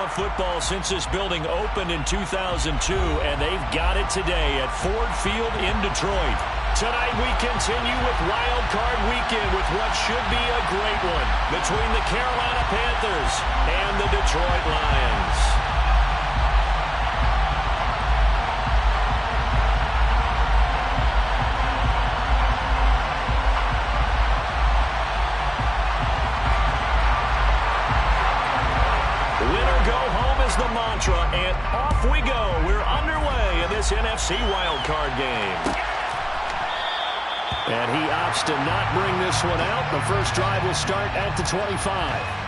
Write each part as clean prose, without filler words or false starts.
playoff football since this building opened in 2002, and they've got it today at Ford Field in Detroit. Tonight we continue with Wild Card Weekend with what should be a great one between the Carolina Panthers and the Detroit Lions. The mantra, and off we go. We're underway in this NFC wildcard game. And he opts to not bring this one out. The first drive will start at the 25.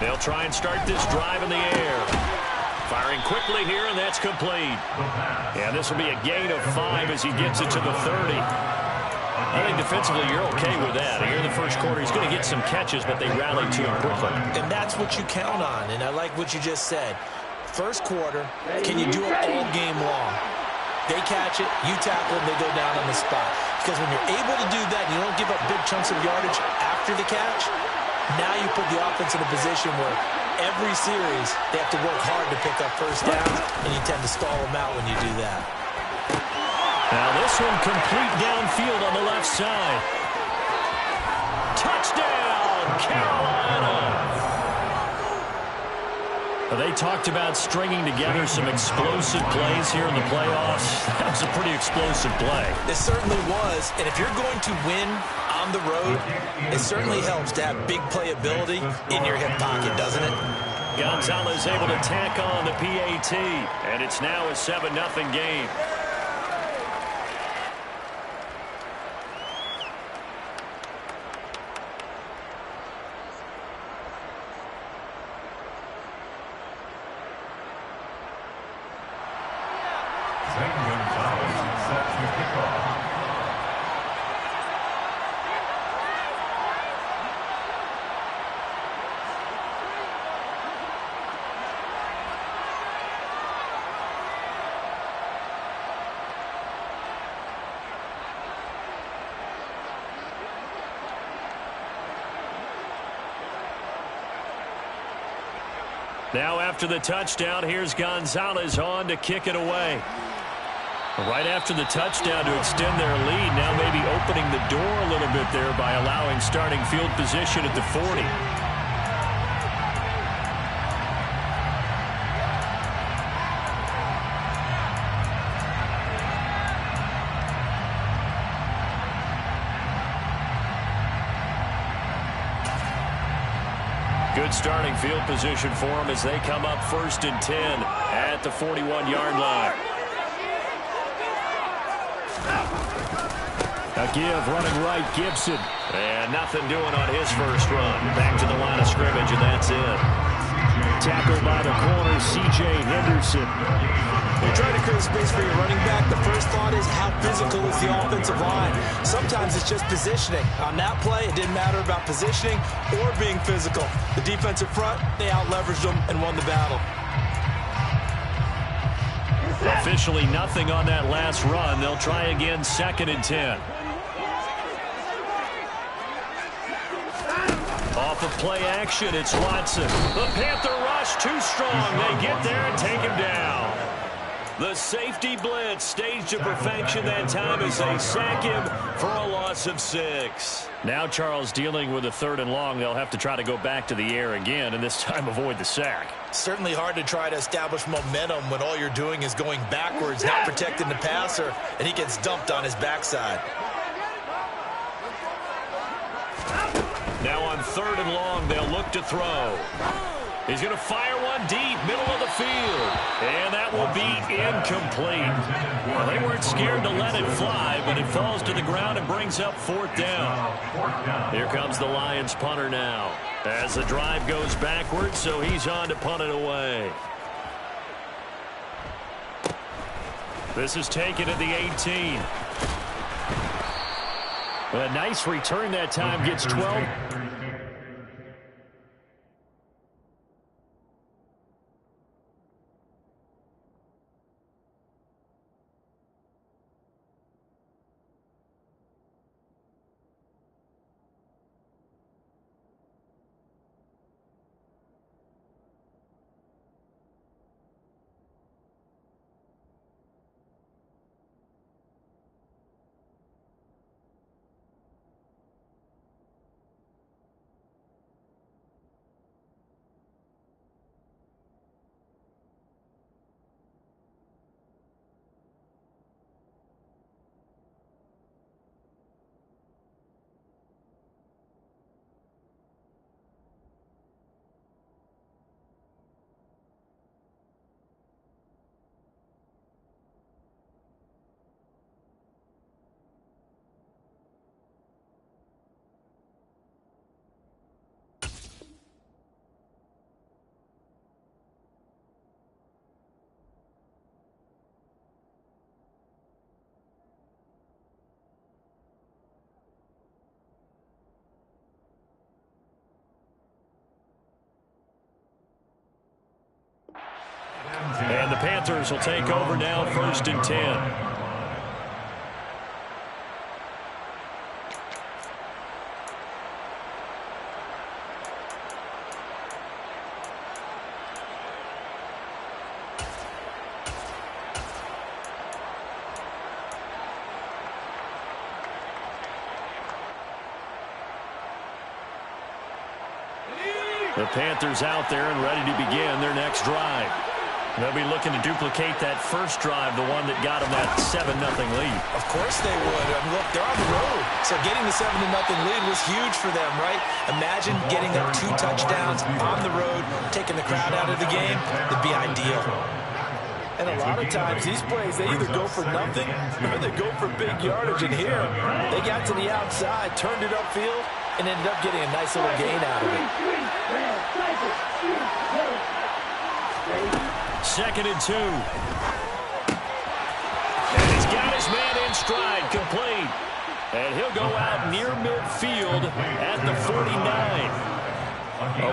They'll try and start this drive in the air. Firing quickly here, and that's complete. And this will be a gain of 5 as he gets it to the 30. I think defensively you're okay with that. Here in the first quarter, he's going to get some catches, but they rally to him quickly. And that's what you count on, and I like what you just said. First quarter, can you do it all game long? They catch it, you tackle them, they go down on the spot. Because when you're able to do that and you don't give up big chunks of yardage after the catch, now you put the offense in a position where every series they have to work hard to pick up first downs, and you tend to stall them out when you do that. Now this one complete downfield on the left side. Touchdown, Carolina! They talked about stringing together some explosive plays here in the playoffs. That was a pretty explosive play. It certainly was, and if you're going to win on the road, it certainly helps to have big playability in your hip pocket, doesn't it? Gonzalez able to tack on the PAT, and it's now a 7-0 game. Now after the touchdown, here's Gonzalez on to kick it away. Right after the touchdown to extend their lead, now maybe opening the door a little bit there by allowing starting field position at the 40. Good starting field position for them as they come up 1st and 10 at the 41-yard line. A give running right, Gibson. And nothing doing on his first run. Back to the line of scrimmage, and that's it. Tackled by the corner, C.J. Henderson. When you're trying to create space for your running back, the first thought is how physical is the offensive line. Sometimes it's just positioning. On that play, it didn't matter about positioning or being physical. The defensive front, they out-leveraged them and won the battle. Officially nothing on that last run. They'll try again 2nd and 10. Off of play action, it's Watson. The Panther rush too strong. They get there and take him down. The safety blitz staged to perfection that time as they sack him for a loss of 6. Now Charles dealing with a 3rd and long. They'll have to try to go back to the air again and this time avoid the sack. Certainly hard to try to establish momentum when all you're doing is going backwards, not protecting the passer, and he gets dumped on his backside. Now on 3rd and long. They'll look to throw. He's going to fire one deep, middle of the field. And that will be incomplete. Well, they weren't scared to let it fly, but it falls to the ground and brings up 4th down. Here comes the Lions punter now. As the drive goes backwards, so he's on to punt it away. This is taken at the 18. A nice return that time, gets 12. And the Panthers will take over now, 1st and 10. The Panthers out there and ready to begin their next drive. They'll be looking to duplicate that first drive, the one that got them that 7-0 lead. Of course they would. I mean, look, they're on the road. So getting the 7-0 lead was huge for them, right? Imagine getting up 2 touchdowns on the road, taking the crowd out of the game. It'd be ideal. And a lot of times, these plays, they either go for nothing or they go for big yardage. And here, they got to the outside, turned it upfield, and ended up getting a nice little gain out of it. 2nd and 2. And he's got his man in stride, complete. And he'll go out near midfield at the 49.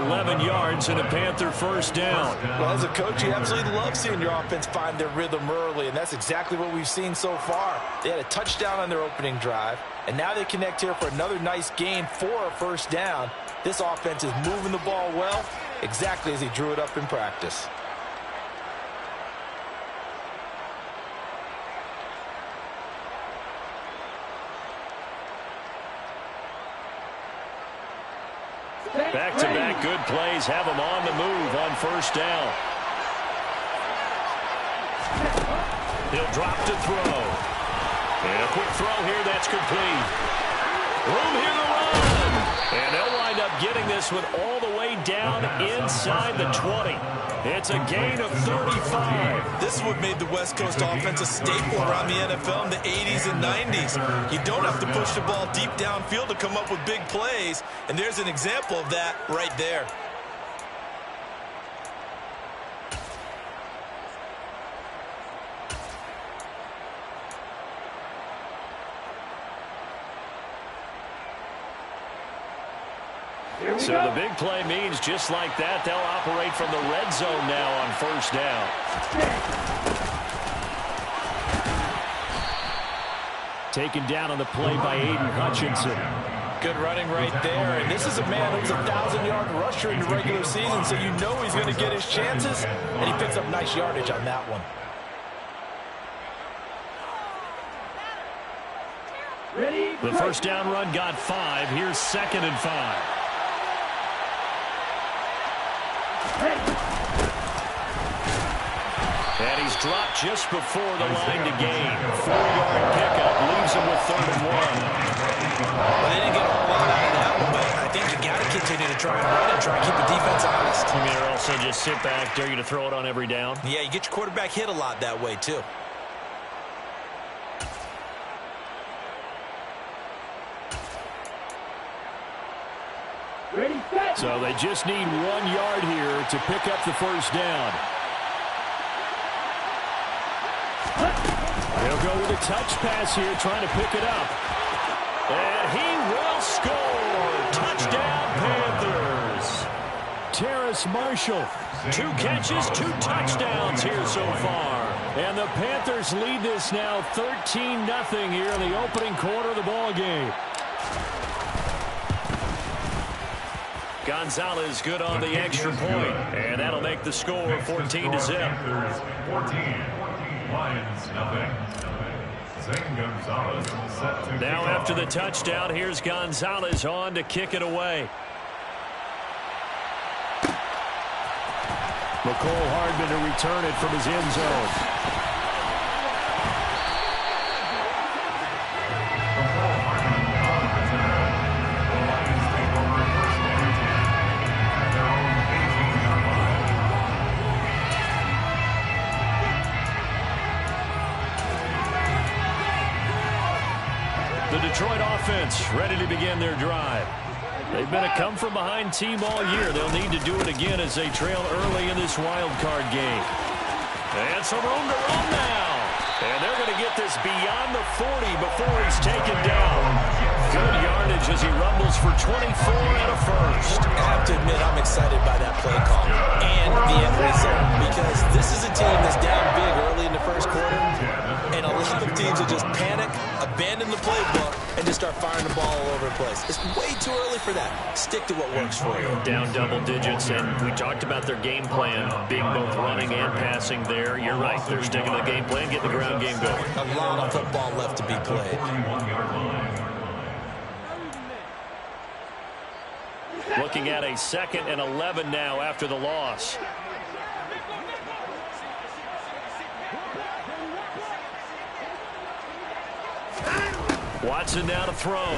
11 yards and a Panther first down. Well, as a coach, you absolutely love seeing your offense find their rhythm early, and that's exactly what we've seen so far. They had a touchdown on their opening drive, and now they connect here for another nice gain for a first down. This offense is moving the ball well, exactly as he drew it up in practice. Back-to-back good plays have him on the move on first down. He'll drop to throw. And a quick throw here that's complete. Room here to run. And they'll wind up getting this one all the way down inside the 20. It's a gain of 35. This is what made the West Coast offense a staple around the NFL in the 80s and 90s. You don't have to push the ball deep downfield to come up with big plays, and there's an example of that right there. So the big play means just like that, they'll operate from the red zone now on first down. Taken down on the play by Aiden Hutchinson. Good running right there. And this is a man who's a 1,000-yard rusher in the regular season, so you know he's going to get his chances, and he picks up nice yardage on that one. The first down run got 5. Here's 2nd and 5. And he's dropped just before the line to gain. 4-yard pickup leaves him with 3rd and 1. Well, they didn't get a whole lot out of that one, but I think you got to continue try and run and try and keep the defense honest. I mean, or also just sit back, dare you to throw it on every down. Yeah, you get your quarterback hit a lot that way, too. So they just need 1 yard here to pick up the first down. He'll go with a touch pass here, trying to pick it up. And he will score. Touchdown, Panthers. Terrace Marshall. 2 catches, 2 touchdowns here so far. And the Panthers lead this now 13-0 here in the opening quarter of the ball game. Gonzalez good on the extra point, and that'll make the score 14-0. Now after the touchdown, here's Gonzalez on to kick it away. McCole Hardman to return it from his end zone. Detroit offense ready to begin their drive. They've been a come-from-behind team all year. They'll need to do it again as they trail early in this wild card game. And some room to run now. And they're going to get this beyond the 40 before he's taken down. Good yardage as he rumbles for 24 and a first. I have to admit, I'm excited by that play call and the end result, because this is a team that's down big early in the first quarter, and a lot of teams will just panic, abandon the playbook, and just start firing the ball all over the place. It's way too early for that. Stick to what works for you. Down double digits, and we talked about their game plan being both running and passing there. You're right. They're sticking to the game plan, getting the ground game going. A lot of football left to be played. Looking at a 2nd and 11 now after the loss. Watson now to throw.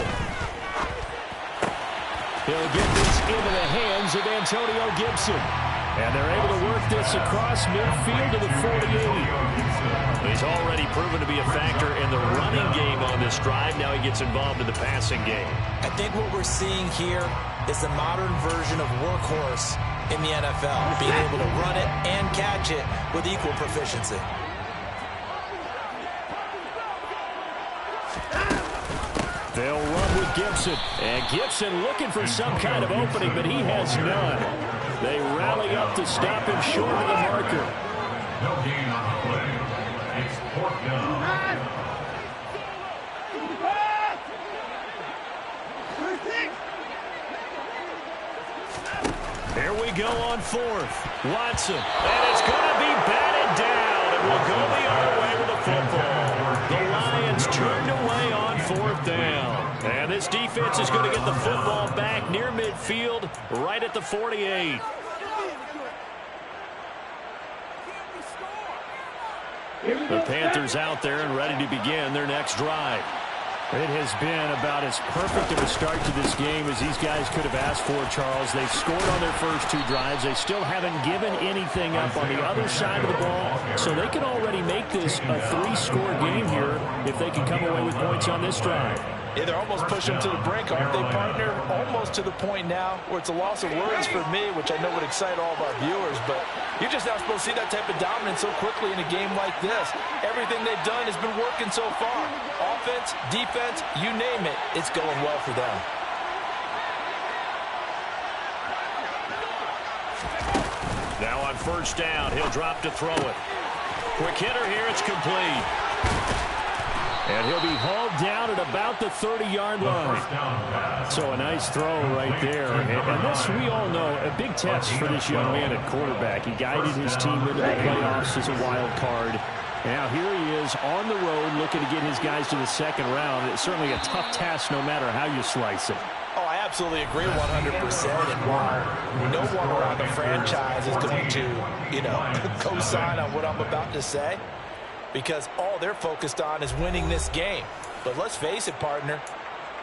He'll get this into the hands of Antonio Gibson. And they're able to work this across midfield to the 48. He's already proven to be a factor in the running game on this drive. Now he gets involved in the passing game. I think what we're seeing here is the modern version of workhorse in the NFL, being able to run it and catch it with equal proficiency. They'll run with Gibson. And Gibson looking for some kind of opening, but he has none. They rally up to stop him short of the marker. No gain on the play. It's 4th down. Here we go on 4th. Watson. And it's going to be batted down. And we'll go the other way with the football. The Lions turned away on 4th down. And this defense is going to get the football back near midfield, right at the 48. The Panthers out there and ready to begin their next drive. It has been about as perfect of a start to this game as these guys could have asked for, Charles. They've scored on their first 2 drives. They still haven't given anything up on the other side of the ball, so they can already make this a 3-score game here if they can come away with points on this drive. Yeah, they're almost pushing them to the brink, aren't they, partner? Almost to the point now where it's a loss of words for me, which I know would excite all of our viewers, but you're just not supposed to see that type of dominance so quickly in a game like this. Everything they've done has been working so far. Offense, defense, you name it, it's going well for them. Now on 1st down, he'll drop to throw it. Quick hitter here, it's complete. And he'll be hauled down at about the 30-yard line. So a nice throw right there. And this, we all know, a big test for this young man at quarterback. He guided his team into the playoffs as a wild card. Now here he is on the road looking to get his guys to the 2nd round. It's certainly a tough task no matter how you slice it. Oh, I absolutely agree 100%. And while no one around the franchise is going to, co-sign on what I'm about to say, because all they're focused on is winning this game. But let's face it, partner,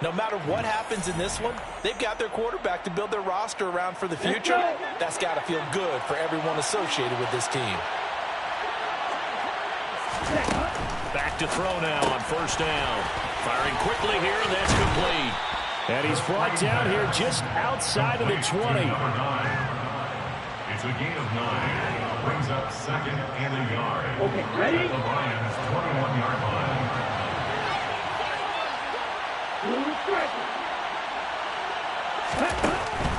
No matter what happens in this one, they've got their quarterback to build their roster around for the future. That's got to feel good for everyone associated with this team. Back to throw now on first down. Firing quickly here, and that's complete. And he's brought down here just outside of the 20. It's a gain of 9. Brings up second and a yard. Okay, ready? The Lions' 21-yard line.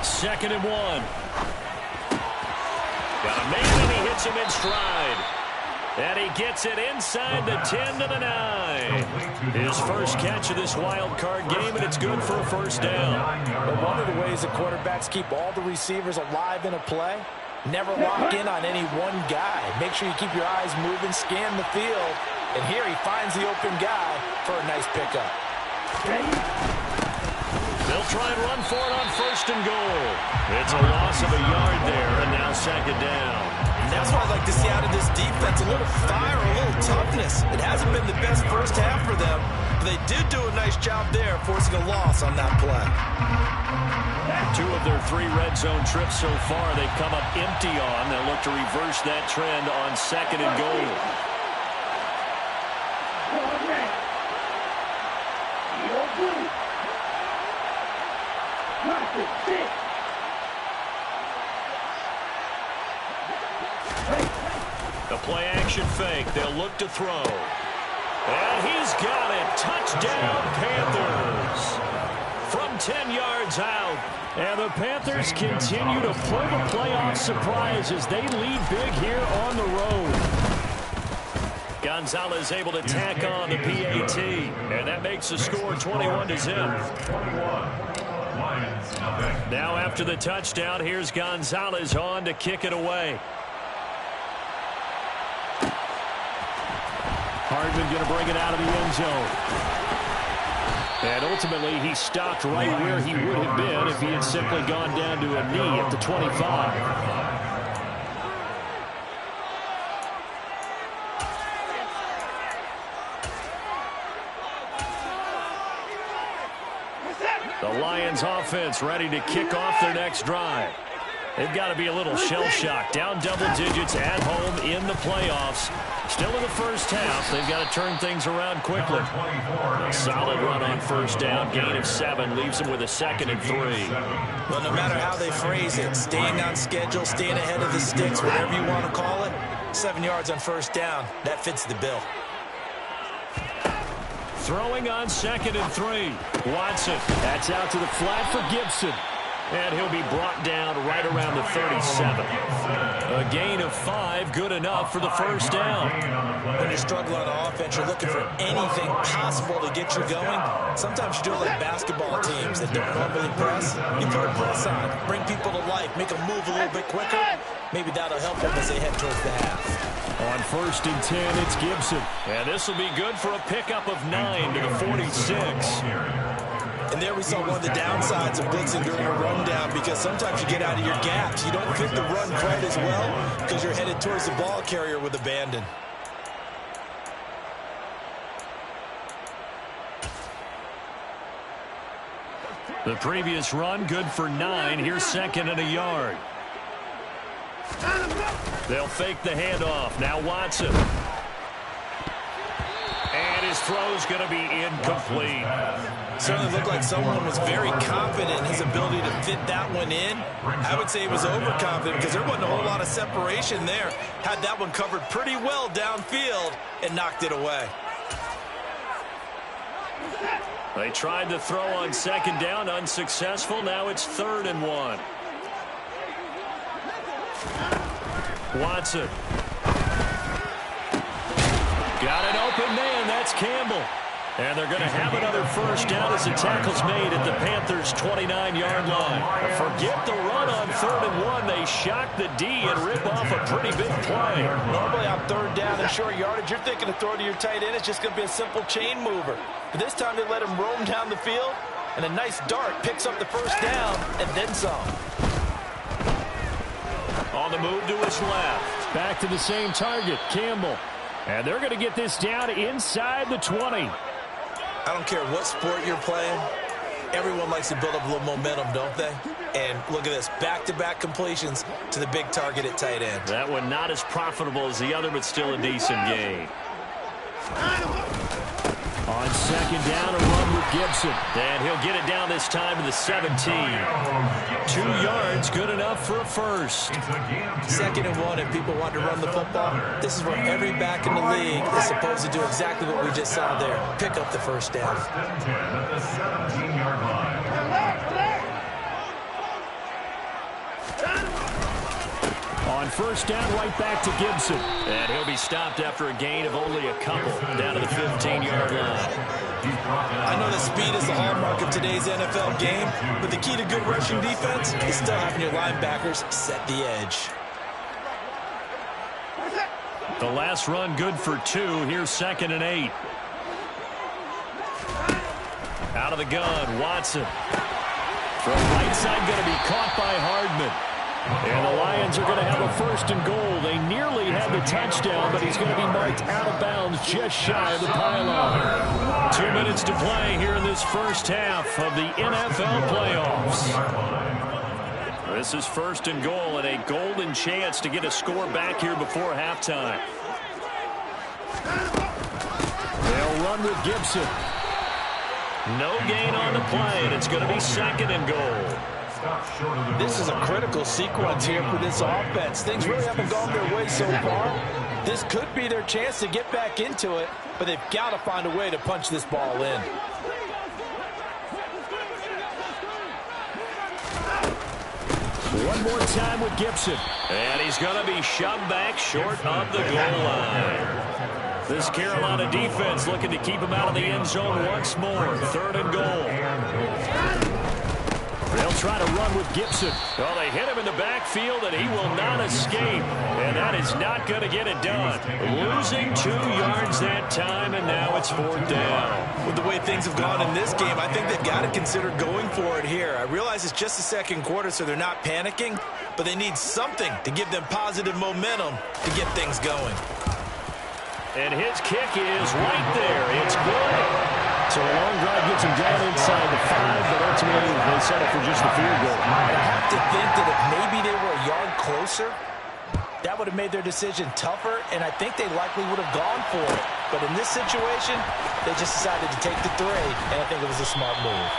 Second and 1. Got a man, and he hits him in stride. And he gets it inside the 10 to the 9. His first catch of this wild card game, and it's good for a first down. But one of the ways that quarterbacks keep all the receivers alive in a play, never lock in on any one guy. Make sure you keep your eyes moving, scan the field. And here he finds the open guy for a nice pickup. They'll try and run for it on first and goal. It's a loss of a yard there, and now second down. That's what I'd like to see out of this defense, a little fire, a little toughness. It hasn't been the best first half for them, but they did do a nice job there, forcing a loss on that play. 2 of their 3 red zone trips so far they've come up empty on. They'll look to reverse that trend on second and goal. The play action fake. They'll look to throw. And he's got it. Touchdown, Panthers. From 10 yards out. And the Panthers continue to pull the playoff surprise as they lead big here on the road. Gonzalez able to tack on the PAT. And that makes the score 21-0. Now after the touchdown, here's Gonzalez on to kick it away. Hardman going to bring it out of the end zone. And ultimately, he stopped right where he would have been if he had simply gone down to a knee at the 25. The Lions offense ready to kick off their next drive. They've got to be a little shell-shocked. Down double digits at home in the playoffs. Still in the first half. They've got to turn things around quickly. A solid run on first down. Gain of 7 leaves them with a 2nd and 3. Well, no matter how they phrase it, staying on schedule, staying ahead of the sticks, whatever you want to call it, 7 yards on first down, that fits the bill. Throwing on 2nd and 3. Watson. That's out to the flat for Gibson. And he'll be brought down right around the 37. A gain of 5, good enough for the first down. When you struggle on offense, you're looking for anything possible to get you going. Sometimes you do it like basketball teams that don't normally press. You put a press on, bring people to life, make them move a little bit quicker. Maybe that'll help them as they head towards the half. On 1st and 10, it's Gibson. And this will be good for a pickup of 9 to the 46. And there we saw one of the downsides of blitzing during a rundown, because sometimes you get out of your gaps. You don't fit the run quite as well because you're headed towards the ball carrier with abandon. The previous run good for 9. Here's 2nd and a yard. They'll fake the handoff. Now Watson. And his throw's going to be incomplete. Certainly looked like someone was very confident in his ability to fit that one in. I would say he was overconfident because there wasn't a whole lot of separation there. Had that one covered pretty well downfield and knocked it away. They tried to throw on 2nd down, unsuccessful. Now it's 3rd and 1. Watson. Got an open man. That's Campbell. And they're going to have another first down as the tackle's made at the Panthers' 29-yard line. Forget the run on 3rd and 1. They shock the D and rip off a pretty big play. Normally on 3rd down and short yardage, you're thinking to throw to your tight end. It's just going to be a simple chain mover. But this time they let him roam down the field, and a nice dart picks up the first down and then some. On the move to his left. Back to the same target, Campbell. And they're going to get this down inside the 20. I don't care what sport you're playing. Everyone likes to build up a little momentum, don't they? And look at this, back-to-back completions to the big target at tight end. That one not as profitable as the other, but still a decent gain. On second down, a run with Gibson. And he'll get it down this time to the 17. 2 yards, good enough for a first. 2nd and 1, if people want to run the football, this is where every back in the league is supposed to do exactly what we just saw there. Pick up the first down. At the 17-yard line. On first down, right back to Gibson. And he'll be stopped after a gain of only a couple, down to the 15-yard line. I know that speed is the hallmark of today's NFL game, but the key to good rushing defense is still having your linebackers set the edge. The last run good for 2. Here's 2nd and 8. Out of the gun, Watson. From right side, going to be caught by Hardman. And the Lions are going to have a 1st and goal. They nearly had the touchdown, but he's going to be marked out of bounds just shy of the pylon. 2 minutes to play here in this first half of the NFL playoffs. This is 1st and goal and a golden chance to get a score back here before halftime. They'll run with Gibson. No gain on the play, and it's going to be 2nd and goal. This is a critical sequence here for this offense. Things really haven't gone their way so far. This could be their chance to get back into it, but they've got to find a way to punch this ball in. One more time with Gibson. And he's going to be shoved back short of the goal line. This Carolina defense looking to keep him out of the end zone once more. 3rd and goal. They'll try to run with Gibson. Well, they hit him in the backfield, and he will not escape. And that is not going to get it done. Losing 2 yards that time, and now it's 4th down. With the way things have gone in this game, I think they've got to consider going for it here. I realize it's just the 2nd quarter, so they're not panicking, but they need something to give them positive momentum to get things going. And his kick is right there. It's good. So a long drive gets him down inside the 5, but ultimately they settle for just the field goal. I have to think that if maybe they were a yard closer, that would have made their decision tougher, and I think they likely would have gone for it. But in this situation, they just decided to take the 3, and I think it was a smart move.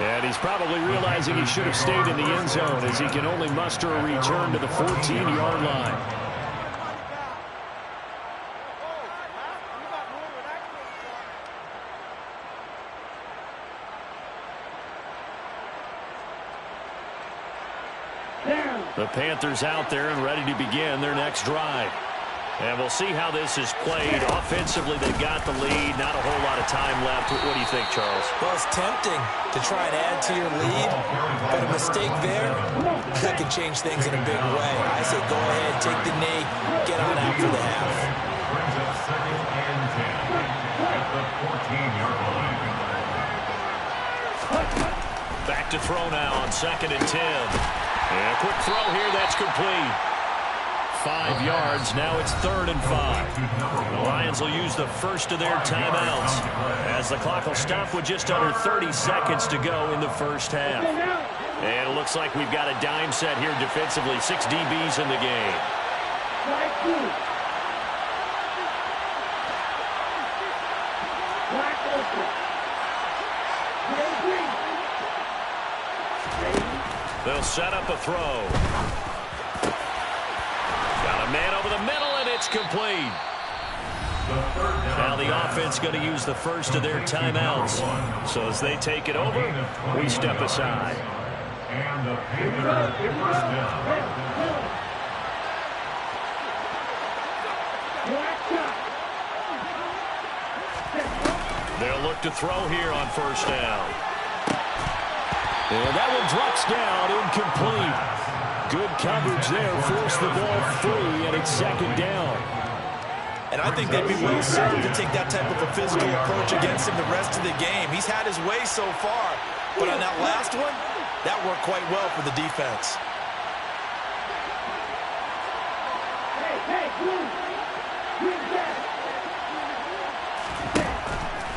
And he's probably realizing he should have stayed in the end zone as he can only muster a return to the 14-yard line. The Panthers out there and ready to begin their next drive. And we'll see how this is played. Offensively, they've got the lead. Not a whole lot of time left. What do you think, Charles? Well, it's tempting to try and add to your lead, but a mistake there, that could change things in a big way. I say go ahead, take the knee, get on out for the half. Brings up 2nd and 10 at the 14-yard line. Back to throw now on 2nd and 10. And a quick throw here, that's complete. 5 yards, now it's 3rd and 5. The Lions will use the first of their timeouts as the clock will stop with just under 30 seconds to go in the first half. And it looks like we've got a dime set here defensively. 6 DBs in the game. They'll set up a throw. Got a man over the middle, and it's complete. Now the offense going to use the first of their timeouts. So as they take it over, we step aside. And the Panthers first down. They'll look to throw here on first down. And that one drops down, incomplete. Good coverage there, forced the ball free, and it's 2nd down. And I think they'd be well served to take that type of a physical approach against him the rest of the game. He's had his way so far, but on that last one, that worked quite well for the defense.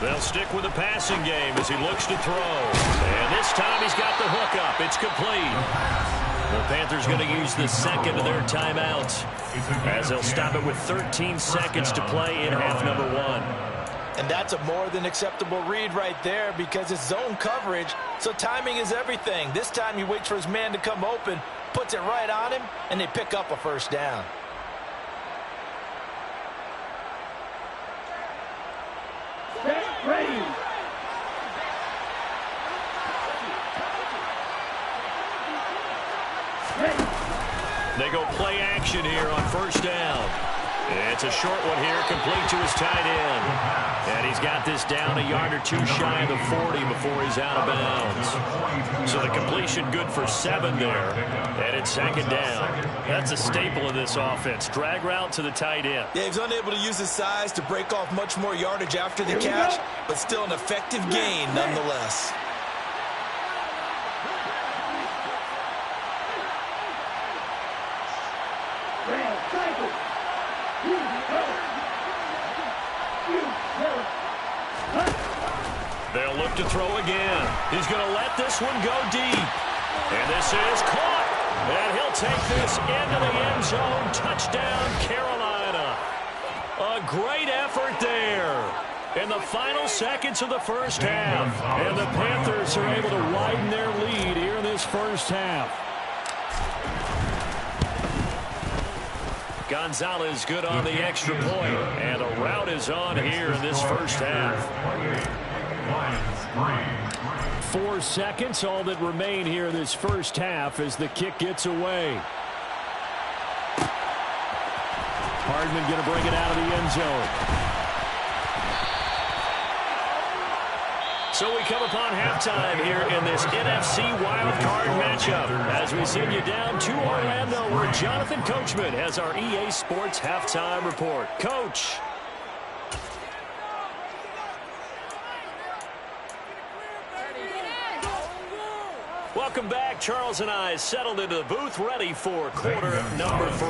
They'll stick with the passing game as he looks to throw. And this time he's got the hook up. It's complete. The Panthers going to use the second of their timeouts as they'll stop it with 13 seconds to play in half number 1. And that's a more than acceptable read right there because it's zone coverage, so timing is everything. This time he waits for his man to come open, puts it right on him, and they pick up a first down. Ready. They go play action here on first down. It's a short one here, complete to his tight end. And he's got this down a yard or two shy of the 40 before he's out of bounds. So the completion good for 7 there. And it's second down. That's a staple of this offense. Drag route to the tight end. Yeah, he's unable to use his size to break off much more yardage after the catch, but still an effective gain nonetheless. They'll look to throw again. He's going to let this one go deep. And this is caught. And he'll take this into the end zone. Touchdown, Carolina. A great effort there in the final seconds of the first half. And the Panthers are able to widen their lead here in this first half. Gonzalez good on the extra point. And a route is on here in this first half. 4 seconds, all that remain here in this first half as the kick gets away. Hardman going to bring it out of the end zone. So we come upon halftime here in this NFC wildcard matchup as we send you down to Orlando where Jonathan Coachman has our EA Sports halftime report. Coach. Welcome back. Charles and I settled into the booth ready for quarter number 3.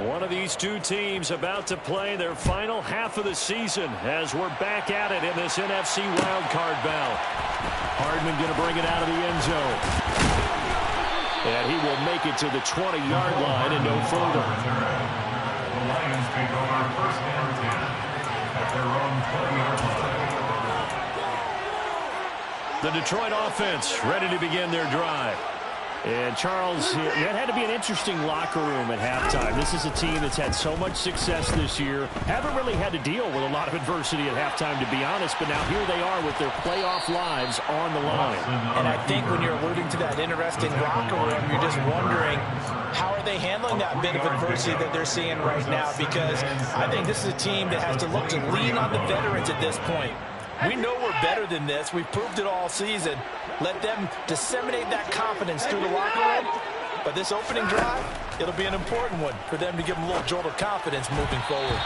One of these two teams about to play their final half of the season as we're back at it in this NFC wildcard bout. Hardman going to bring it out of the end zone. And he will make it to the 20-yard line and no further. The Lions take over first and 10 at their own 20-yard line. The Detroit offense ready to begin their drive. And Charles, that had to be an interesting locker room at halftime. This is a team that's had so much success this year. Haven't really had to deal with a lot of adversity at halftime, to be honest. But now here they are with their playoff lives on the line. And I think when you're alluding to that interesting locker room, you're just wondering, how are they handling that bit of adversity that they're seeing right now? Because I think this is a team that has to look to lean on the veterans at this point. We know we're better than this. We've proved it all season. Let them disseminate that confidence through the locker room. But this opening drive, it'll be an important one for them to give them a little jolt of confidence moving forward.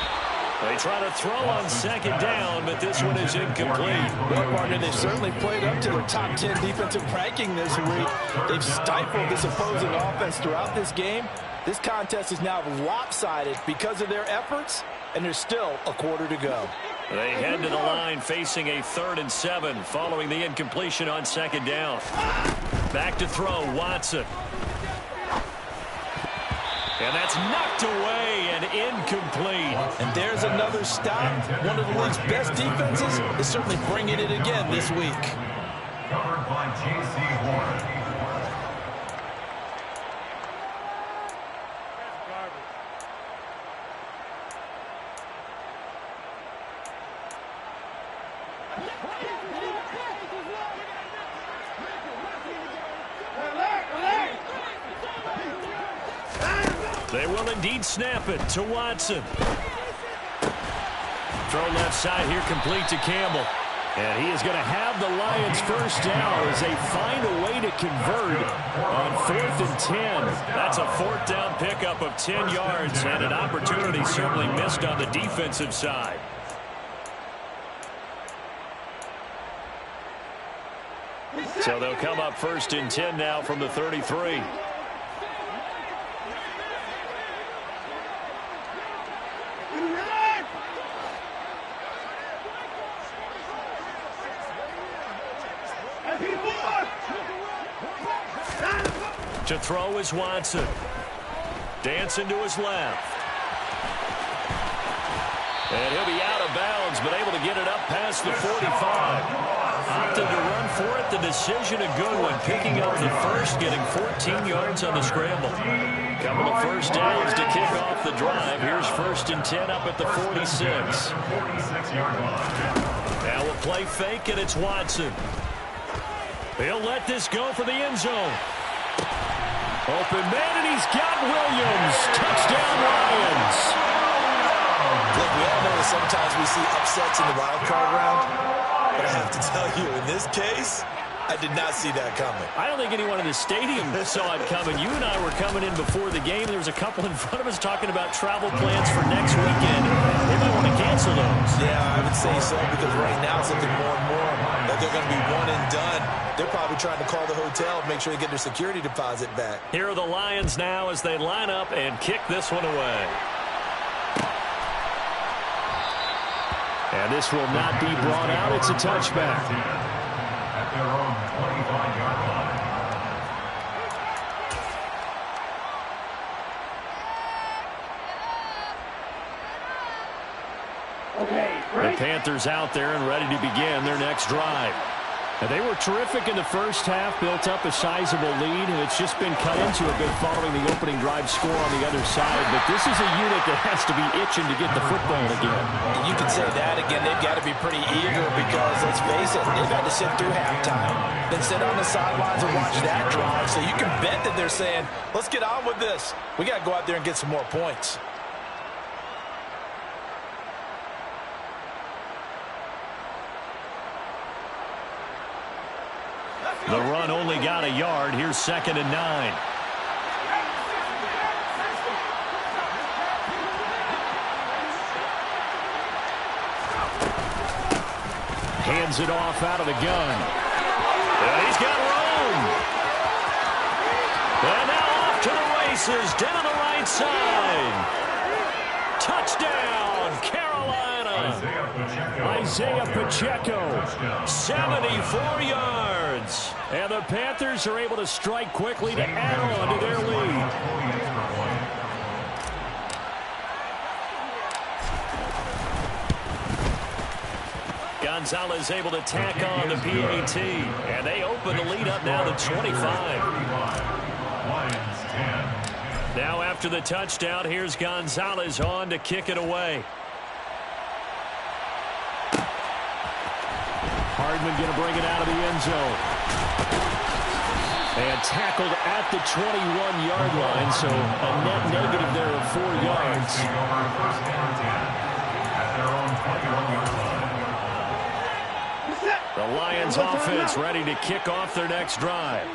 They try to throw on second down, but this one is incomplete. Well, partner, they've certainly played up to their top 10 defensive ranking this week. They've stifled this opposing offense throughout this game. This contest is now lopsided because of their efforts, and there's still a quarter to go. They head to the line facing a 3rd and 7 following the incompletion on second down. Back to throw, Watson. And that's knocked away and incomplete. And there's another stop. One of the league's best defenses is certainly bringing it again this week. Covered by J.C. Horn. They will indeed snap it to Watson. Throw left side here, complete to Campbell. And he is going to have the Lions first down as they find a way to convert on 4th and 10. That's a 4th down pickup of 10 yards and an opportunity certainly missed on the defensive side. So they'll come up 1st and 10 now from the 33. To throw is Watson. Dancing to his left. And he'll be out of bounds, but able to get it up past the 45. Opted to run for it. The decision a good one. Picking up the first, getting 14 yards on the scramble. Couple of first downs to kick off the drive. Here's 1st and 10 up at the 46. Now we'll play fake, and it's Watson. He'll let this go for the end zone. Open man, and he's got Williams. Touchdown, Lions. Look, we all know that sometimes we see upsets in the wild card round, but I have to tell you, in this case, I did not see that coming. I don't think anyone in the stadium saw it coming. You and I were coming in before the game. There was a couple in front of us talking about travel plans for next weekend. They might want to cancel those. Yeah, I would say so, because right now it's looking more and more that they're going to be one and done. They're probably trying to call the hotel and make sure they get their security deposit back. Here are the Lions now as they line up and kick this one away. And this will not be brought out. It's a touchback. At their own 25-yard line. The Panthers out there and ready to begin their next drive. And they were terrific in the first half, built up a sizable lead, and it's just been cut into a bit following the opening drive score on the other side. But this is a unit that has to be itching to get the football again. You can say that again. They've got to be pretty eager because, let's face it, they've had to sit through halftime, then sit on the sidelines and watch that drive. So you can bet that they're saying, let's get on with this. We got to go out there and get some more points. The run only got a yard. Here's 2nd and 9. Hands it off out of the gun. And he's got room. And now off to the races down the right side. Touchdown, Carolina. Isaiah Pacheco, 74 yards. And the Panthers are able to strike quickly to add on to their lead. Gonzalez able to tack on the PAT. And they open the lead up now to 25. Now after the touchdown, here's Gonzalez on to kick it away. Hardman going to bring it out of the end zone. And tackled at the 21-yard line, so a net negative there of 4 yards. The Lions offense ready to kick off their next drive.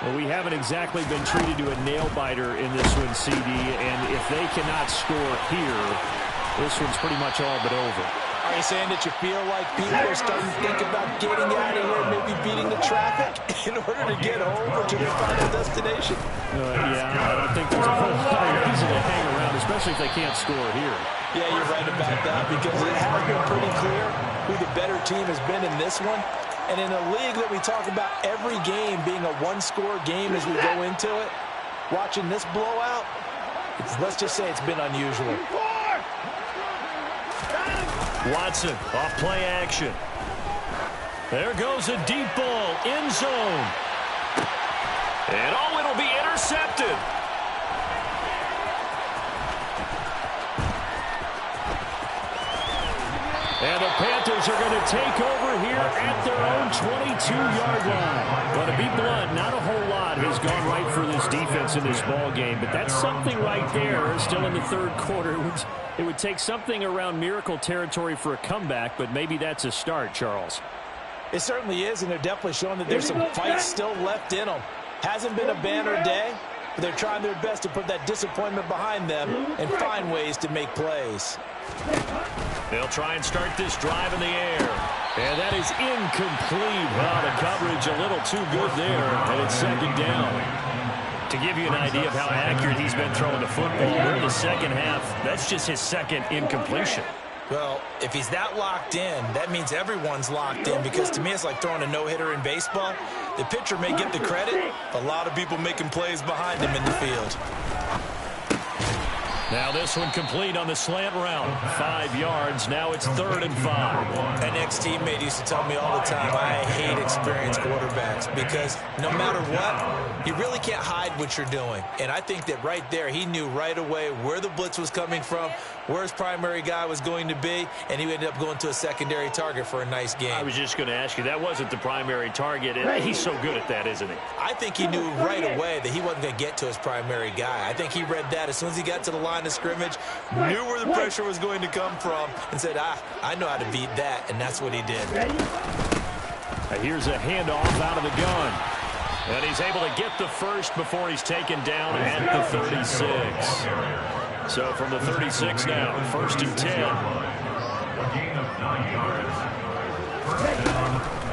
Well, we haven't exactly been treated to a nail-biter in this one, CD, and if they cannot score here, this one's pretty much all but over. Are you saying that you feel like people are starting to think about getting out of here, maybe beating the traffic in order to get home or to their final destination? Yeah, I don't think there's a whole lot of reason to hang around, especially if they can't score here. Yeah, you're right about that, because it has been pretty clear who the better team has been in this one. And in a league that we talk about every game being a one-score game as we go into it, watching this blowout, let's just say it's been unusual. Watson, off play action. There goes a deep ball, end zone. And it'll be intercepted. And the Panthers are going to take over here at their own 22-yard line. But to be blunt, not a whole lot has gone right for this defense in this ball game. But that's something right there. Still in the third quarter. It would take something around miracle territory for a comeback, but maybe that's a start, Charles. It certainly is, and they're definitely showing that there's some fight still left in them. Hasn't been a banner day, but they're trying their best to put that disappointment behind them and find ways to make plays. They'll try and start this drive in the air. And that is incomplete. Wow, the coverage a little too good there, and it's 2nd down. To give you an idea of how accurate he's been throwing the football, we're in the second half. That's just his 2nd incompletion. Well, if he's that locked in, that means everyone's locked in, because to me it's like throwing a no-hitter in baseball. The pitcher may get the credit, a lot of people making plays behind him in the field. Now this one complete on the slant route. 5 yards. Now it's 3rd and 5. An ex-teammate used to tell me all the time, I hate experienced quarterbacks, because no matter what, you really can't hide what you're doing. And I think that right there, he knew right away where the blitz was coming from, where his primary guy was going to be, and he ended up going to a secondary target for a nice game. I was just going to ask you, that wasn't the primary target. He's so good at that, isn't he? I think he knew right away that he wasn't going to get to his primary guy. I think he read that as soon as he got to the line of scrimmage, knew where the pressure was going to come from, and said, I know how to beat that, and that's what he did. Here's a handoff out of the gun. And he's able to get the first before he's taken down at the 36. So from the 36 now, 1st and 10.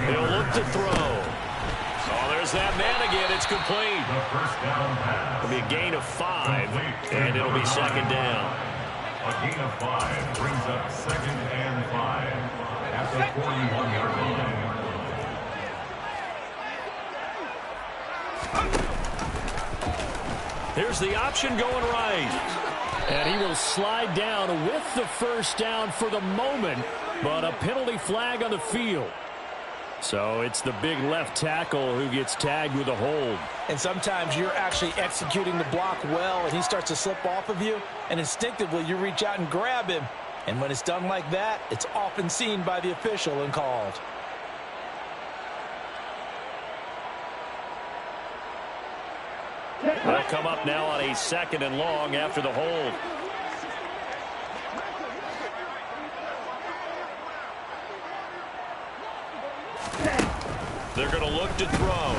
He'll look to throw. Oh, there's that man again. It's complete. It'll be a gain of 5, and it'll be 2nd down. A gain of 5 brings up 2nd and 5 at the 41-yard line. Here's the option going right. And he will slide down with the 1st down for the moment, but a penalty flag on the field. So it's the big left tackle who gets tagged with a hold. And sometimes you're actually executing the block well, and he starts to slip off of you, and instinctively you reach out and grab him. And when it's done like that, it's often seen by the official and called. They'll come up now on a 2nd and long after the hold. They're going to look to throw.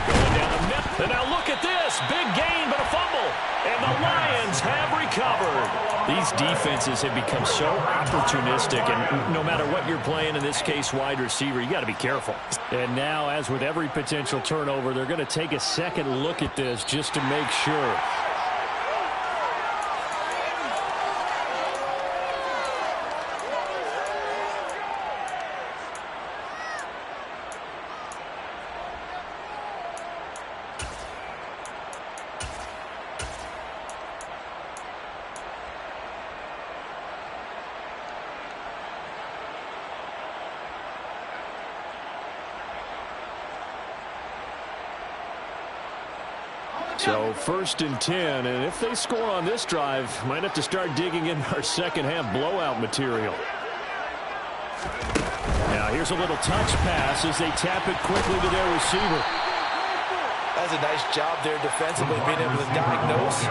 Going down the middle. And now look at this. Big gain, but a fumble. And the Lions have recovered. These defenses have become so opportunistic, and no matter what you're playing, in this case wide receiver, you got to be careful. And now, as with every potential turnover, they're going to take a second look at this just to make sure. So 1st and 10, and if they score on this drive, might have to start digging in our second-half blowout material. Now here's a little touch pass as they tap it quickly to their receiver. That's a nice job there defensively, being able to diagnose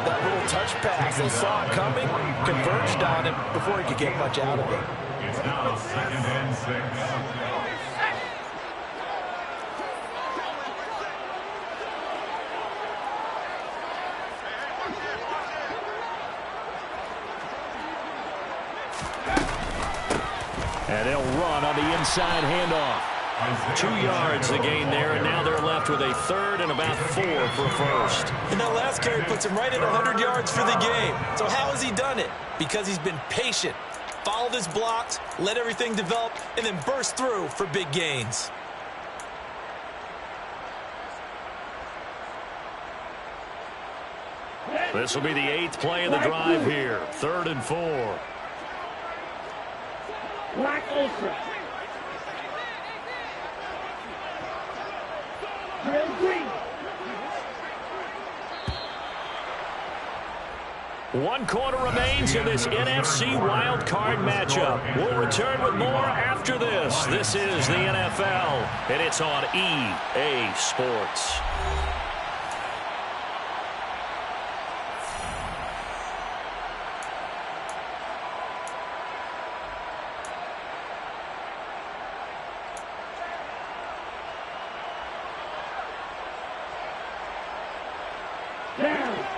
that little touch pass. They saw it coming, converged on him before he could get much out of it. It's now 2nd and 6. And they'll run on the inside handoff. 2 yards the gain there, and now they're left with a 3rd and about 4 for a 1st. And that last carry puts him right at 100 yards for the game. So how has he done it? Because he's been patient, followed his blocks, let everything develop, and then burst through for big gains. This will be the 8th play of the drive here. 3rd and 4. Black Ultra. Green. 1 quarter remains in this NFC Wild Card matchup. We'll return with more after this. This is the NFL, and it's on EA Sports.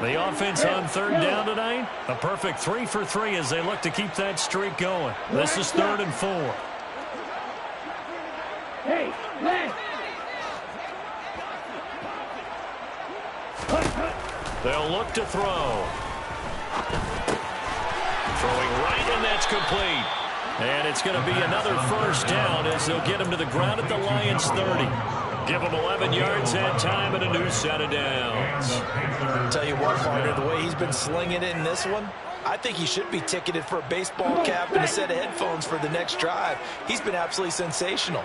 The offense on 3rd down tonight, a perfect 3 for 3 as they look to keep that streak going. This is 3rd and 4. Hey, left. They'll look to throw. Throwing right, and that's complete. And it's going to be another first down as they'll get him to the ground at the Lions' 30. Give him 11 yards that time and a new set of downs. Tell you what, partner, the way he's been slinging it in this one, I think he should be ticketed for a baseball cap and a set of headphones for the next drive. He's been absolutely sensational.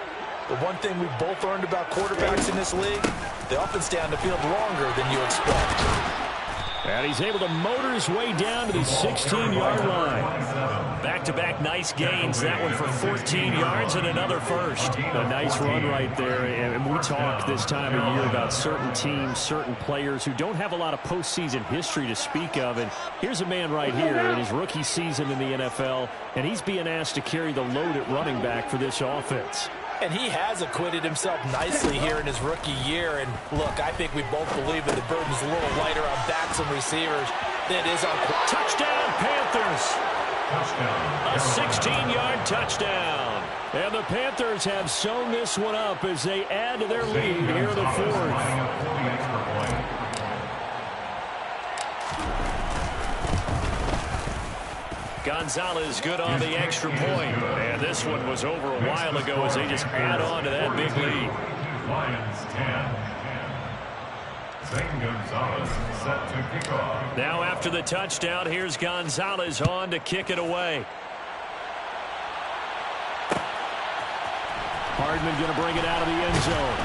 The one thing we've both learned about quarterbacks in this league, they often stay on the field longer than you expect. And he's able to motor his way down to the 16-yard line. Back-to-back nice gains. That one for 14 yards and another first. A nice run right there. And we talk this time of year about certain teams, certain players who don't have a lot of postseason history to speak of. And here's a man right here in his rookie season in the NFL, and he's being asked to carry the load at running back for this offense. And he has acquitted himself nicely here in his rookie year. And look, I think we both believe that the burden's a little lighter on backs and receivers than it is on... Touchdown, Panthers! A 16-yard touchdown. And the Panthers have sewn this one up as they add to their lead here in the fourth. Gonzalez good on the extra point. And this one was over a while ago as they just add on to that big lead. Lions 10. Zane Gonzalez set to kick off. Now after the touchdown, here's Gonzalez on to kick it away. Hardman going to bring it out of the end zone.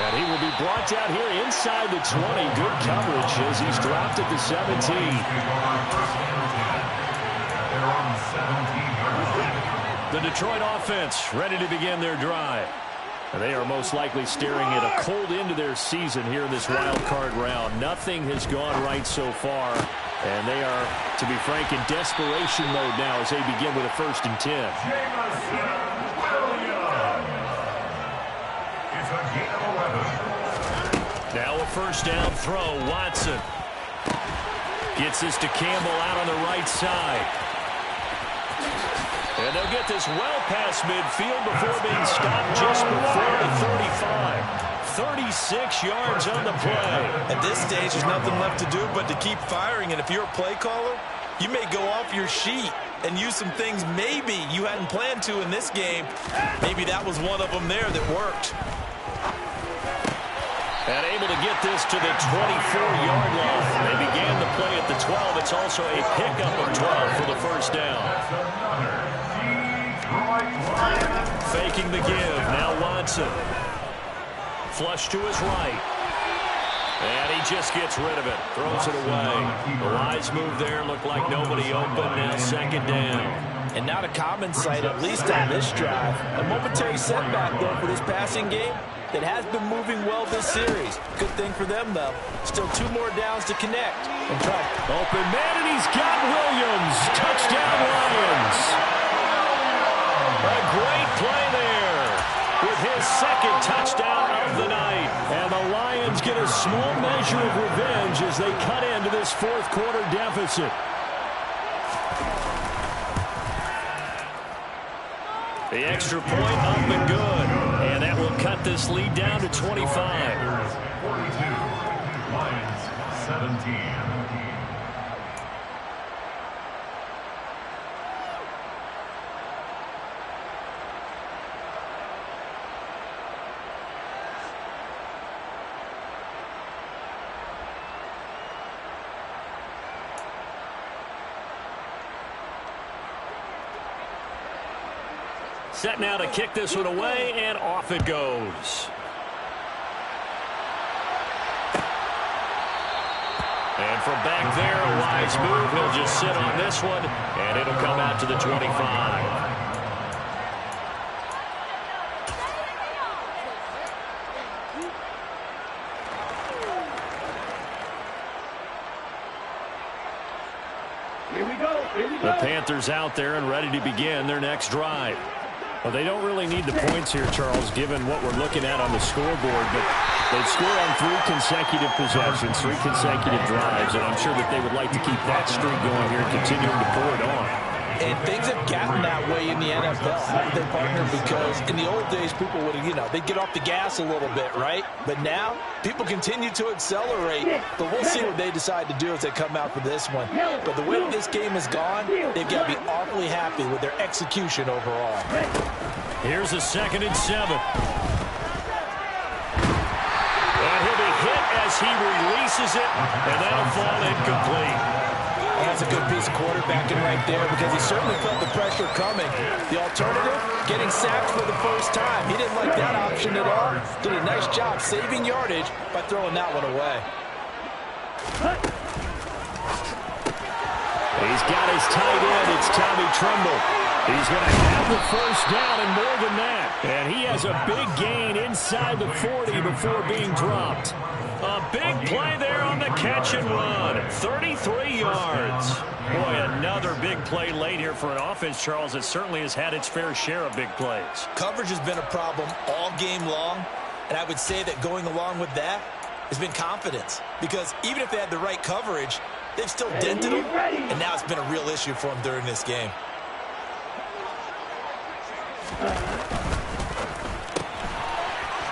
And he will be brought down here inside the 20. Good coverage as he's dropped at the 17. The Detroit offense ready to begin their drive. And they are most likely staring at a cold end to their season here in this wild card round. Nothing has gone right so far. And they are, to be frank, in desperation mode now as they begin with a 1st and 10. Now a first down throw. Watson gets this to Campbell out on the right side. And they'll get this well past midfield before being stopped just before the 35. 36 yards on the play. At this stage, there's nothing left to do but to keep firing. And if you're a play caller, you may go off your sheet and use some things maybe you hadn't planned to in this game. Maybe that was one of them there that worked. And able to get this to the 24-yard line. They began the play at the 12. It's also a pickup of 12 for the first down. Faking the give. Now Watson. Flush to his right. And he just gets rid of it. Throws it away. The wise move there. Looked like nobody open. Now 2nd down. And not a common sight, at least on this drive. A momentary setback, though, for this passing game that has been moving well this series. Good thing for them, though. Still 2 more downs to connect. And try. Open man, and he's got Williams. Touchdown, Lions. A great play there with his 2nd touchdown of the night. And the Lions get a small measure of revenge as they cut into this 4th quarter deficit. The extra point up and good. And that will cut this lead down to 25. 42, Lions 17. Set now to kick this one away, and off it goes. And from back there, a wise move. He'll just sit on this one, and it'll come out to the 25. The Panthers out there and ready to begin their next drive. Well, they don't really need the points here, Charles, given what we're looking at on the scoreboard. But they've scored on 3 consecutive possessions, 3 consecutive drives, and I'm sure that they would like to keep that streak going here and continuing to pour it on. And things have gotten that way in the NFL, haven't they, partner? Because in the old days, people would, they'd get off the gas a little bit, right? But now, people continue to accelerate. But we'll see what they decide to do as they come out for this one. But the way that this game has gone, they've got to be awfully happy with their execution overall. Here's a 2nd and 7. And he'll be hit as he releases it, and that'll fall incomplete. That's a good piece of quarterbacking right there because he certainly felt the pressure coming. The alternative, getting sacked for the first time. He didn't like that option at all. Did a nice job saving yardage by throwing that one away. He's got his tight end. It's Tommy Tremble. He's going to have the first down and more than that. And he has a big gain inside the 40 before being dropped. A big play there on the catch and run. 33 yards. Boy, another big play late here for an offense, Charles, that certainly has had its fair share of big plays. Coverage has been a problem all game long, and I would say that going along with that has been confidence. Because even if they had the right coverage, they've still dented them, and now it's been a real issue for them during this game.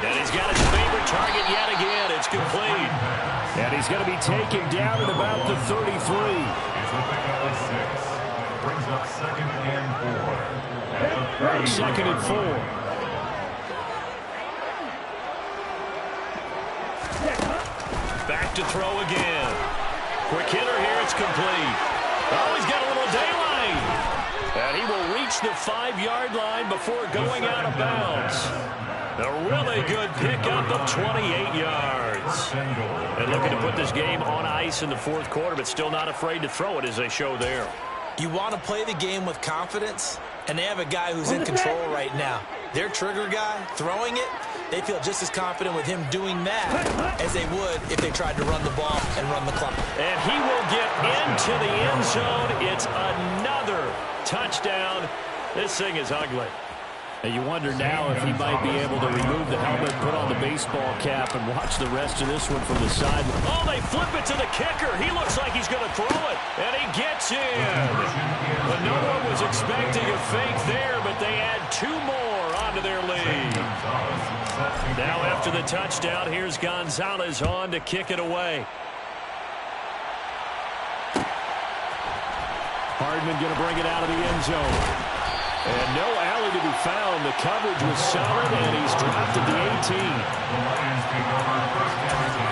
And he's got his favorite target yet again. It's complete. And he's going to be taken down at about the 33. He's looking at the 6. Brings up 2nd and 4. 2nd and 4. Back to throw again. Quick hitter here. It's complete. Oh, he's got a little daylight. And he will reach the 5-yard line before going out of bounds. A really good pickup of 28 yards. And looking to put this game on ice in the 4th quarter, but still not afraid to throw it as they show there. You want to play the game with confidence, and they have a guy who's in control right now. Their trigger guy, throwing it, they feel just as confident with him doing that as they would if they tried to run the ball and run the clock. And he will get into the end zone. It's another touchdown. This thing is ugly. And you wonder now if he might be able to remove the helmet, put on the baseball cap, and watch the rest of this one from the side. Oh, they flip it to the kicker. He looks like he's going to throw it, and he gets in. But no one was expecting a fake there, but they add 2 more onto their lead. Now after the touchdown, here's Gonzalez on to kick it away. Hardman going to bring it out of the end zone. And no alley to be found. The coverage was solid, and he's dropped at the 18. The Lions take over 1st and 10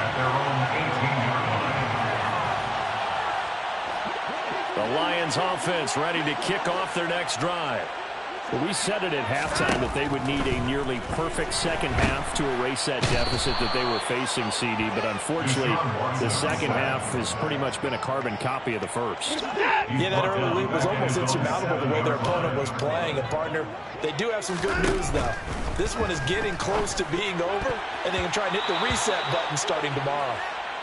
at their own 18-yard line. The Lions offense ready to kick off their next drive. Well, we said it at halftime that they would need a nearly perfect second half to erase that deficit that they were facing, CD. But unfortunately, the second half has pretty much been a carbon copy of the first. Yeah, that early lead was almost insurmountable the way their opponent was playing. And, partner, they do have some good news, though. This one is getting close to being over, and they can try and hit the reset button starting tomorrow.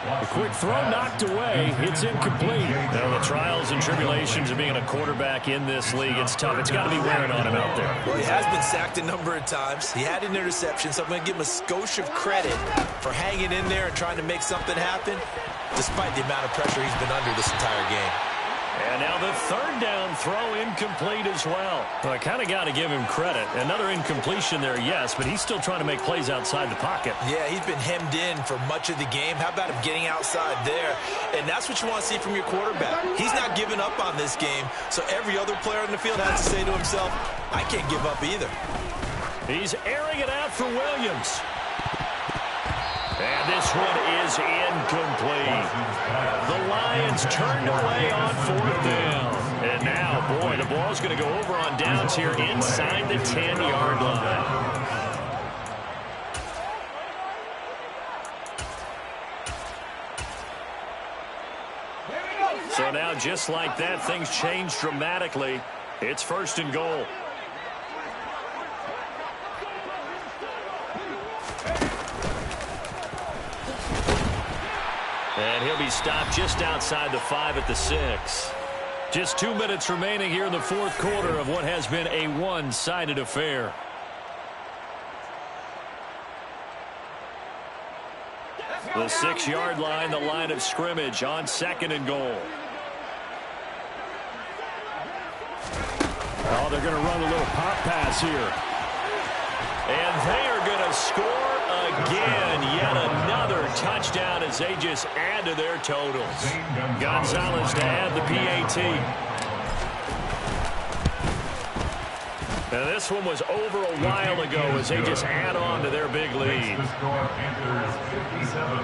A quick throw knocked away. It's incomplete. Now, the trials and tribulations of being a quarterback in this league, it's tough. It's got to be wearing on him out there. Well, he has been sacked a number of times. He had an interception, so I'm going to give him a skosh of credit for hanging in there and trying to make something happen, despite the amount of pressure he's been under this entire game. And now the 3rd down throw incomplete as well. Well, I kind of got to give him credit. Another incompletion there, yes, but he's still trying to make plays outside the pocket. Yeah, he's been hemmed in for much of the game. How about him getting outside there? And that's what you want to see from your quarterback. He's not giving up on this game, so every other player on the field has to say to himself, I can't give up either. He's airing it out for Williams. And this one is incomplete. The Lions turned away on 4th down. And now, boy, the ball's going to go over on downs here inside the 10-yard line. So now, just like that, things change dramatically. It's 1st and goal. And he'll be stopped just outside the 5 at the 6. Just 2 minutes remaining here in the 4th quarter of what has been a one-sided affair. The 6-yard line, the line of scrimmage on 2nd and goal. Oh, they're going to run a little pop pass here. And they are going to score again. Yet another touchdown as they just add to their totals. Gonzalez to add the PAT. Now this one was over a while ago as they just add on to their big lead. The score, Panthers 57,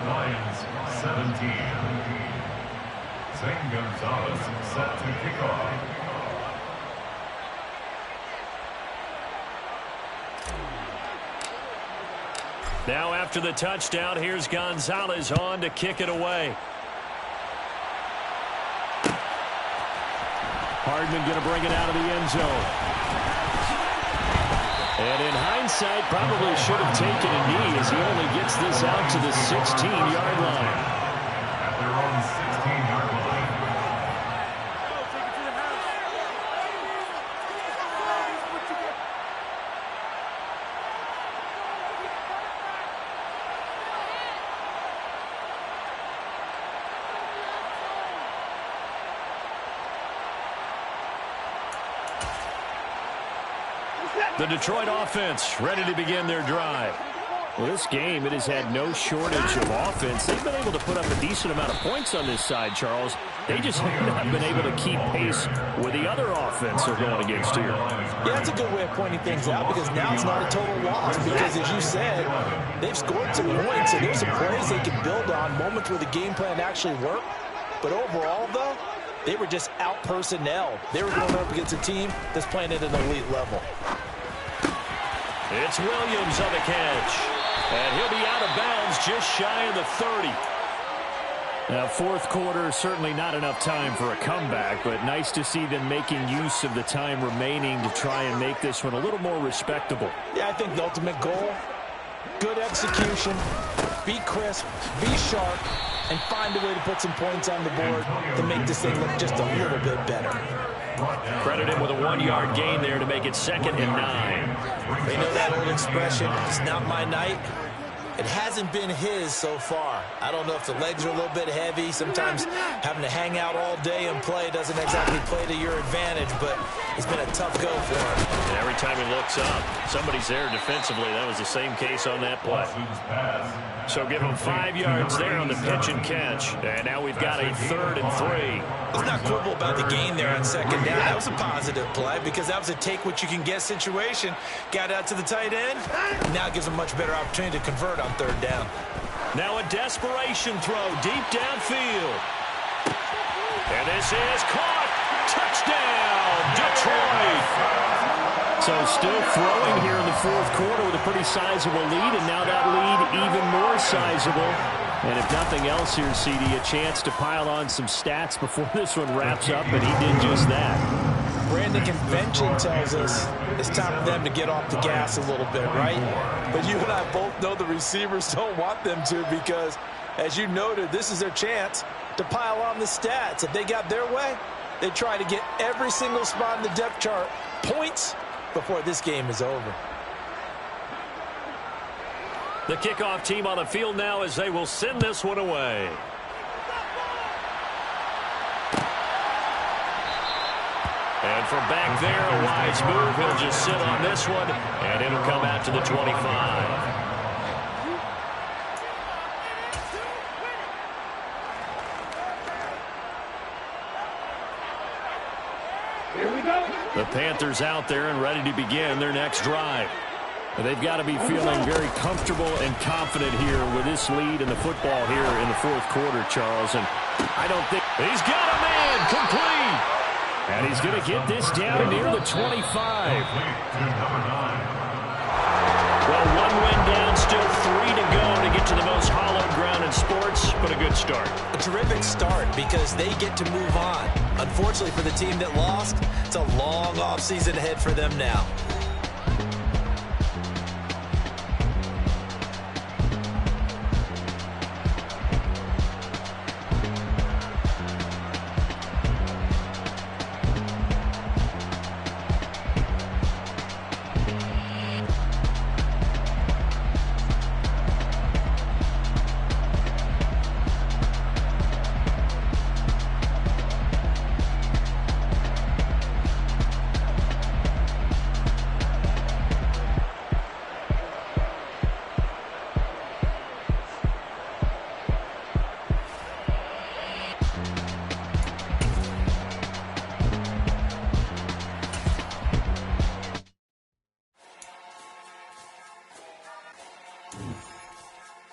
Lions 17. Zane Gonzalez set to kick off. Now after the touchdown, here's Gonzalez on to kick it away. Hardman going to bring it out of the end zone. And in hindsight, probably should have taken a knee as he only gets this out to the 16-yard line. At their own 16-yard line. The Detroit offense ready to begin their drive. Well, this game, it has had no shortage of offense. They've been able to put up a decent amount of points on this side, Charles. They just have not been able to keep pace with the other offense they're going against here. Yeah, that's a good way of pointing things out because now it's not a total loss because, as you said, they've scored some points and there's some plays they can build on, moments where the game plan actually worked. But overall, though, they were just out-personnel. They were going up against a team that's playing at an elite level. It's Williams on the catch. And he'll be out of bounds just shy of the 30. Now, fourth quarter, certainly not enough time for a comeback, but nice to see them making use of the time remaining to try and make this one a little more respectable. Yeah, I think the ultimate goal, good execution, be crisp, be sharp, and find a way to put some points on the board to make this thing look just a little bit better. Credit him with a 1-yard gain there to make it 2nd and 9. They know that old expression, it's not my night. It hasn't been his so far. I don't know if the legs are a little bit heavy. Sometimes having to hang out all day and play doesn't exactly play to your advantage, but it's been a tough go for him. And every time he looks up, somebody's there defensively. That was the same case on that play. So give him 5 yards there on the pitch and catch. And now we've got a 3rd and 3. Let's not quibble about the gain there on 2nd down. That was a positive play because that was a take-what-you-can-get situation. Got out to the tight end. Now it gives him a much better opportunity to convert on 3rd down. Now a desperation throw deep downfield. And this is caught. Touchdown, Detroit. So still throwing here in the fourth quarter with a pretty sizable lead, and now that lead even more sizable. And if nothing else here, CD, a chance to pile on some stats before this one wraps up, and he did just that. Brandon, convention tells us it's time for them to get off the gas a little bit, right? But you and I both know the receivers don't want them to because, as you noted, this is their chance to pile on the stats. If they got their way, they try to get every single spot in the depth chart points before this game is over. The kickoff team on the field now as they will send this one away. And from back there, a wise move. He'll just sit on this one, and it'll come out to the 25. Here we go. The Panthers out there and ready to begin their next drive. They've got to be feeling very comfortable and confident here with this lead in the football here in the fourth quarter, Charles. And I don't think he's got a man complete. And he's going to get this down near the 25. Well, 1 win down, still 3 to go to get to the most hallowed ground in sports, but a good start. A terrific start because they get to move on. Unfortunately for the team that lost, it's a long offseason ahead for them now.